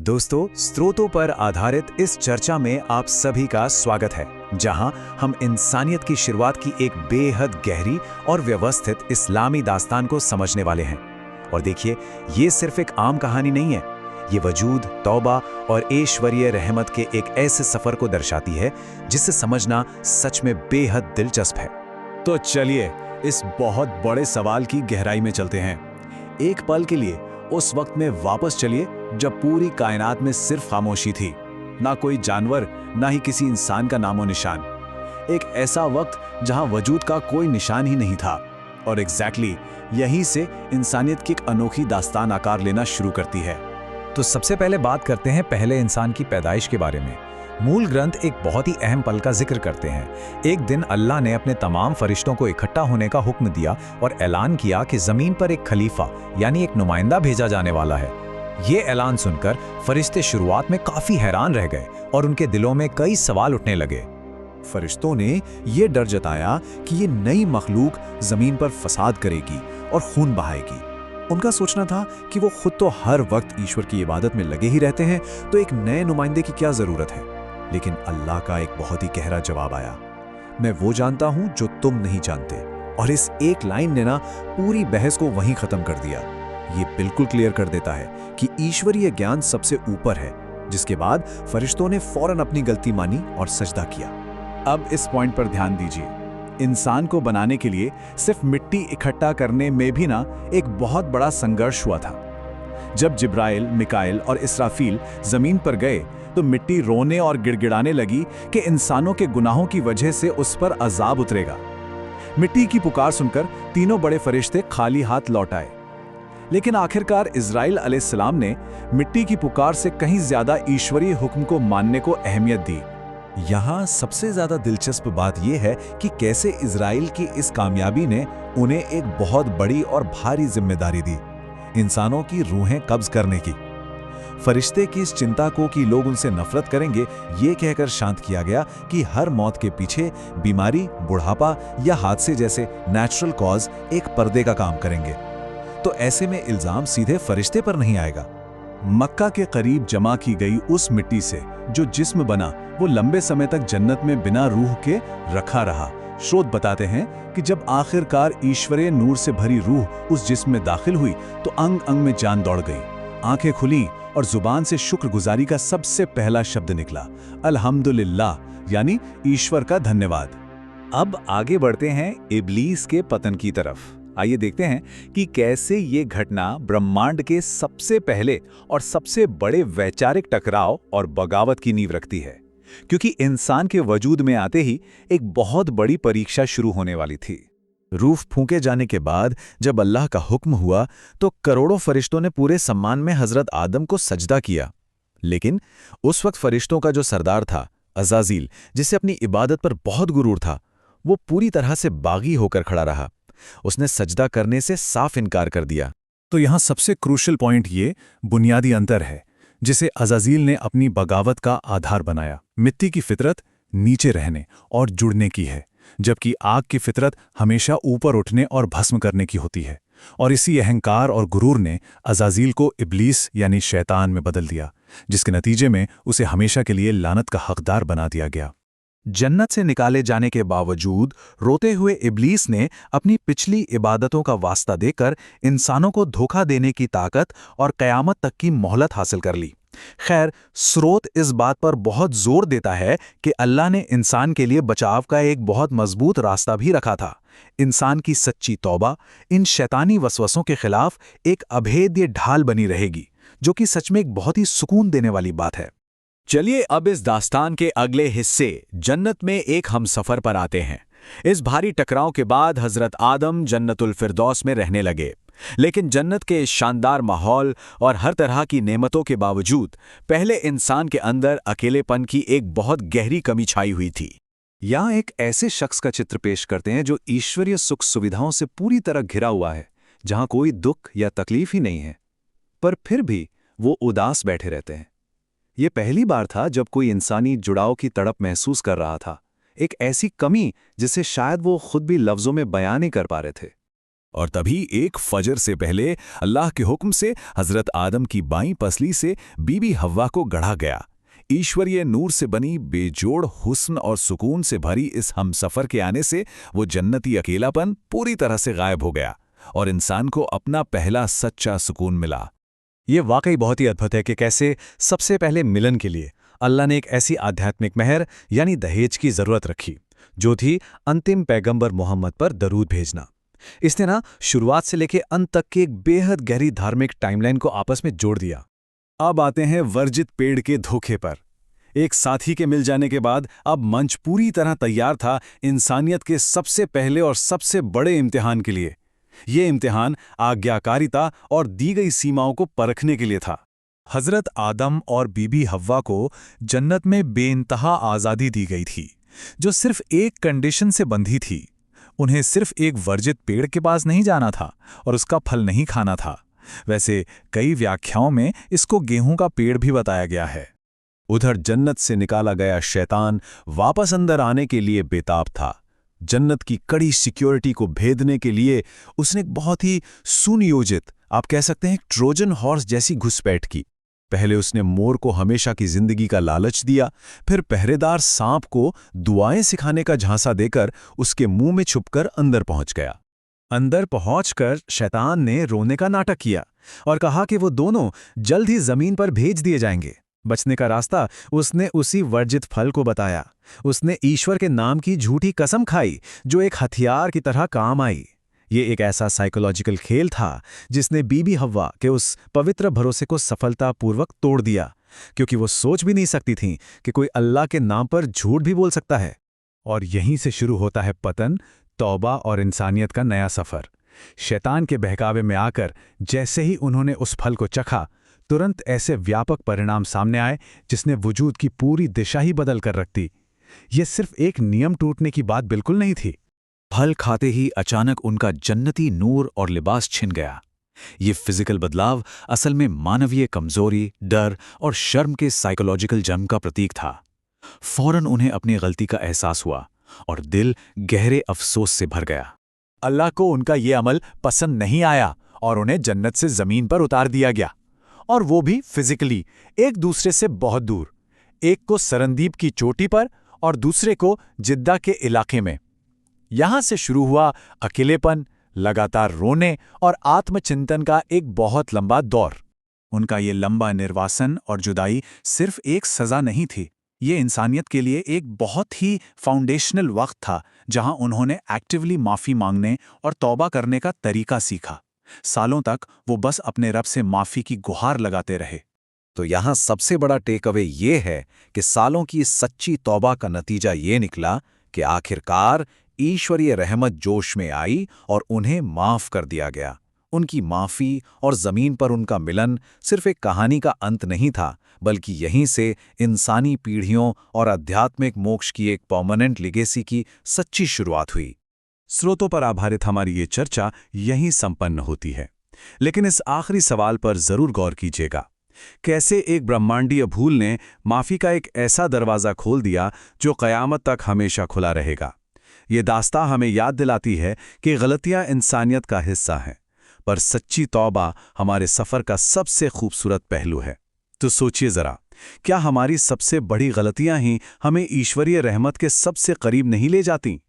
दोस्तों, स्रोतों पर आधारित इस चर्चा में आप सभी का स्वागत है, जहां हम इंसानियत की शुरुआत की एक बेहद गहरी और व्यवस्थित इस्लामी दास्तान को समझने वाले हैं। और देखिए, ये सिर्फ एक आम कहानी नहीं है। ये वजूद, तौबा और ऐश्वर्य रहमत के एक ऐसे सफर को दर्शाती है जिसे समझना सच में बेहद दिलचस्प है। तो चलिए इस बहुत बड़े सवाल की गहराई में चलते हैं। एक पल के लिए उस वक्त में वापस चलिए जब पूरी कायनात में सिर्फ खामोशी थी, ना कोई जानवर, ना ही किसी इंसान का नामो निशान। एक ऐसा वक्त जहां वजूद का कोई निशान ही नहीं था। और एग्जैक्टली यहीं से इंसानियत की एक अनोखी दास्तान आकार लेना शुरू करती है। तो सबसे पहले बात करते हैं पहले इंसान की पैदाइश के बारे में। मूल ग्रंथ एक बहुत ही अहम पल का जिक्र करते हैं। एक दिन अल्लाह ने अपने तमाम फरिश्तों को इकट्ठा होने का हुक्म दिया और ऐलान किया कि जमीन पर एक खलीफा यानी एक नुमाइंदा भेजा जाने वाला है। ये ऐलान सुनकर फरिश्ते शुरुआत में काफी हैरान रह गए और उनके दिलों में कई सवाल उठने लगे। फरिश्तों ने यह डर जताया कि ये नई मखलूक जमीन पर फसाद करेगी और खून बहाएगी। उनका सोचना था कि वो खुद तो हर वक्त ईश्वर की इबादत में लगे ही रहते हैं, तो एक नए नुमाइंदे की क्या जरूरत है। लेकिन अल्लाह का एक बहुत ही गहरा जवाब आया, मैं वो जानता हूं जो तुम नहीं जानते। और इस एक लाइन ने ना पूरी बहस को वहीं खत्म कर दिया। ये बिल्कुल क्लियर कर देता है कि ईश्वरीय ज्ञान सबसे ऊपर है। जिसके बाद फरिश्तों ने फौरन अपनी गलती मानी और सजदा किया। अब इस पॉइंट पर ध्यान दीजिए। इंसान को बनाने के लिए सिर्फ मिट्टी इकट्ठा करने में भी ना एक बहुत बड़ा संघर्ष हुआ था। जब जिब्राइल, मिकाइल और इसराफील जमीन पर गए तो मिट्टी रोने और गिड़गिड़ाने लगी कि इंसानों के गुनाहों की वजह से उस पर अजाब उतरेगा। मिट्टी की पुकार सुनकर तीनों बड़े फरिश्ते खाली हाथ लौट आए। लेकिन आखिरकार इज़राइल अलैहिस्सलाम ने मिट्टी की पुकार से कहीं ज्यादा ईश्वरीय हुक्म को मानने को अहमियत दी। यहाँ सबसे ज्यादा दिलचस्प बात यह है कि कैसे इज़राइल की इस कामयाबी ने उन्हें एक बहुत बड़ी और भारी जिम्मेदारी दी, इंसानों की रूहें कब्ज करने की। फरिश्ते की इस चिंता को कि लोग उनसे नफरत करेंगे, ये कहकर शांत किया गया कि हर मौत के पीछे बीमारी, बुढ़ापा या हादसे जैसे नेचुरल कॉज एक पर्दे का काम करेंगे। तो ऐसे में इल्जाम सीधे फरिश्ते पर नहीं आएगा। मक्का के करीब जमा की गई उस मिट्टी से जो जिस्म बना, वो लंबे समय तक जन्नत में बिना रूह के रखा रहा। स्रोत बताते हैं कि जब आखिरकार ईश्वरीय नूर से भरी रूह उस जिस्म में दाखिल हुई तो अंग अंग में जान दौड़ गई, आंखें खुली और जुबान से शुक्रगुजारी का सबसे पहला शब्द निकला, अल्हम्दुलिल्लाह, यानी ईश्वर का धन्यवाद। अब आगे बढ़ते हैं इब्लीस के पतन की तरफ। आइए देखते हैं कि कैसे ये घटना ब्रह्मांड के सबसे पहले और सबसे बड़े वैचारिक टकराव और बगावत की नींव रखती है। क्योंकि इंसान के वजूद में आते ही एक बहुत बड़ी परीक्षा शुरू होने वाली थी। रूह फूंके जाने के बाद जब अल्लाह का हुक्म हुआ तो करोड़ों फरिश्तों ने पूरे सम्मान में हजरत आदम को सजदा किया। लेकिन उस वक्त फरिश्तों का जो सरदार था, अज़ाज़ील, जिसे अपनी इबादत पर बहुत गुरूर था, वो पूरी तरह से बागी होकर खड़ा रहा। उसने सजदा करने से साफ इनकार कर दिया। तो यहाँ सबसे क्रूशल पॉइंट ये बुनियादी अंतर है जिसे अज़ाज़ील ने अपनी बगावत का आधार बनाया। मिट्टी की फितरत नीचे रहने और जुड़ने की है, जबकि आग की फितरत हमेशा ऊपर उठने और भस्म करने की होती है। और इसी अहंकार और गुरूर ने अज़ाज़ील को इब्लीस यानी शैतान में बदल दिया, जिसके नतीजे में उसे हमेशा के लिए लानत का हकदार बना दिया गया। जन्नत से निकाले जाने के बावजूद रोते हुए इब्लीस ने अपनी पिछली इबादतों का वास्ता देकर इंसानों को धोखा देने की ताकत और क़यामत तक की मोहलत हासिल कर ली। खैर, स्रोत इस बात पर बहुत जोर देता है कि अल्लाह ने इंसान के लिए बचाव का एक बहुत मजबूत रास्ता भी रखा था। इंसान की सच्ची तौबा इन शैतानी वसवसों के खिलाफ एक अभेद्य ढाल बनी रहेगी, जो कि सच में एक बहुत ही सुकून देने वाली बात है। चलिए अब इस दास्तान के अगले हिस्से जन्नत में एक हमसफर पर आते हैं। इस भारी टकराव के बाद हजरत आदम जन्नतुल फिरदौस में रहने लगे। लेकिन जन्नत के इस शानदार माहौल और हर तरह की नेमतों के बावजूद पहले इंसान के अंदर अकेलेपन की एक बहुत गहरी कमी छाई हुई थी। यहाँ एक ऐसे शख्स का चित्र पेश करते हैं जो ईश्वरीय सुख सुविधाओं से पूरी तरह घिरा हुआ है, जहाँ कोई दुख या तकलीफ ही नहीं है, पर फिर भी वो उदास बैठे रहते हैं। ये पहली बार था जब कोई इंसानी जुड़ाव की तड़प महसूस कर रहा था, एक ऐसी कमी जिसे शायद वो खुद भी लफ्जों में बयान नहीं कर पा रहे थे। और तभी एक फजर से पहले अल्लाह के हुक्म से हजरत आदम की बाईं पसली से बीबी हव्वा को गढ़ा गया। ईश्वरीय नूर से बनी बेजोड़ हुस्न और सुकून से भरी इस हमसफर के आने से वो जन्नती अकेलापन पूरी तरह से गायब हो गया और इंसान को अपना पहला सच्चा सुकून मिला। ये वाकई बहुत ही अद्भुत है कि कैसे सबसे पहले मिलन के लिए अल्लाह ने एक ऐसी आध्यात्मिक मेहर यानी दहेज की जरूरत रखी, जो थी अंतिम पैगंबर मोहम्मद पर दरूद भेजना। इसने ना शुरुआत से लेकर अंत तक की एक बेहद गहरी धार्मिक टाइमलाइन को आपस में जोड़ दिया। अब आते हैं वर्जित पेड़ के धोखे पर। एक साथी के मिल जाने के बाद अब मंच पूरी तरह तैयार था इंसानियत के सबसे पहले और सबसे बड़े इम्तिहान के लिए। ये इम्तिहान आज्ञाकारिता और दी गई सीमाओं को परखने के लिए था। हजरत आदम और बीबी हव्वा को जन्नत में बेइंतहा आज़ादी दी गई थी, जो सिर्फ एक कंडीशन से बंधी थी। उन्हें सिर्फ एक वर्जित पेड़ के पास नहीं जाना था और उसका फल नहीं खाना था। वैसे कई व्याख्याओं में इसको गेहूं का पेड़ भी बताया गया है। उधर जन्नत से निकाला गया शैतान वापस अंदर आने के लिए बेताब था। जन्नत की कड़ी सिक्योरिटी को भेदने के लिए उसने एक बहुत ही सुनियोजित, आप कह सकते हैं ट्रोजन हॉर्स जैसी घुसपैठ की। पहले उसने मोर को हमेशा की जिंदगी का लालच दिया, फिर पहरेदार सांप को दुआएं सिखाने का झांसा देकर उसके मुंह में छुपकर अंदर पहुंच गया। अंदर पहुंचकर शैतान ने रोने का नाटक किया और कहा कि वो दोनों जल्द ही जमीन पर भेज दिए जाएंगे। बचने का रास्ता उसने उसी वर्जित फल को बताया। उसने ईश्वर के नाम की झूठी कसम खाई, जो एक हथियार की तरह काम आई। ये एक ऐसा साइकोलॉजिकल खेल था जिसने बीबी हव्वा के उस पवित्र भरोसे को सफलतापूर्वक तोड़ दिया, क्योंकि वो सोच भी नहीं सकती थीं कि कोई अल्लाह के नाम पर झूठ भी बोल सकता है। और यहीं से शुरू होता है पतन, तौबा और इंसानियत का नया सफ़र। शैतान के बहकावे में आकर जैसे ही उन्होंने उस फल को चखा, तुरंत ऐसे व्यापक परिणाम सामने आए जिसने वजूद की पूरी दिशा ही बदल कर रख दी। ये सिर्फ एक नियम टूटने की बात बिल्कुल नहीं थी। फल खाते ही अचानक उनका जन्नती नूर और लिबास छिन गया। ये फिजिकल बदलाव असल में मानवीय कमजोरी, डर और शर्म के साइकोलॉजिकल जन्म का प्रतीक था। फौरन उन्हें अपनी गलती का एहसास हुआ और दिल गहरे अफसोस से भर गया। अल्लाह को उनका ये अमल पसंद नहीं आया और उन्हें जन्नत से जमीन पर उतार दिया गया, और वो भी फिजिकली, एक दूसरे से बहुत दूर। एक को सरंदीप की चोटी पर और दूसरे को जिद्दा के इलाके में। यहां से शुरू हुआ अकेलेपन, लगातार रोने और आत्मचिंतन का एक बहुत लंबा दौर। उनका ये लंबा निर्वासन और जुदाई सिर्फ एक सजा नहीं थी, ये इंसानियत के लिए एक बहुत ही फाउंडेशनल वक्त था, जहां उन्होंने एक्टिवली माफ़ी मांगने और तौबा करने का तरीका सीखा। सालों तक वो बस अपने रब से माफ़ी की गुहार लगाते रहे। तो यहाँ सबसे बड़ा टेक अवे ये है कि सालों की सच्ची तौबा का नतीजा ये निकला कि आखिरकार ईश्वरीय रहमत जोश में आई और उन्हें माफ़ कर दिया गया। उनकी माफ़ी और ज़मीन पर उनका मिलन सिर्फ एक कहानी का अंत नहीं था, बल्कि यहीं से इंसानी पीढ़ियों और आध्यात्मिक मोक्ष की एक परमानेंट लिगेसी की सच्ची शुरुआत हुई। स्रोतों पर आधारित हमारी ये चर्चा यहीं संपन्न होती है, लेकिन इस आखिरी सवाल पर जरूर गौर कीजिएगा। कैसे एक ब्रह्मांडीय भूल ने माफ़ी का एक ऐसा दरवाज़ा खोल दिया जो क़यामत तक हमेशा खुला रहेगा। ये दास्तां हमें याद दिलाती है कि गलतियां इंसानियत का हिस्सा हैं, पर सच्ची तौबा हमारे सफ़र का सबसे खूबसूरत पहलू है। तो सोचिए ज़रा, क्या हमारी सबसे बड़ी गलतियां ही हमें ईश्वरीय रहमत के सबसे करीब नहीं ले जाती?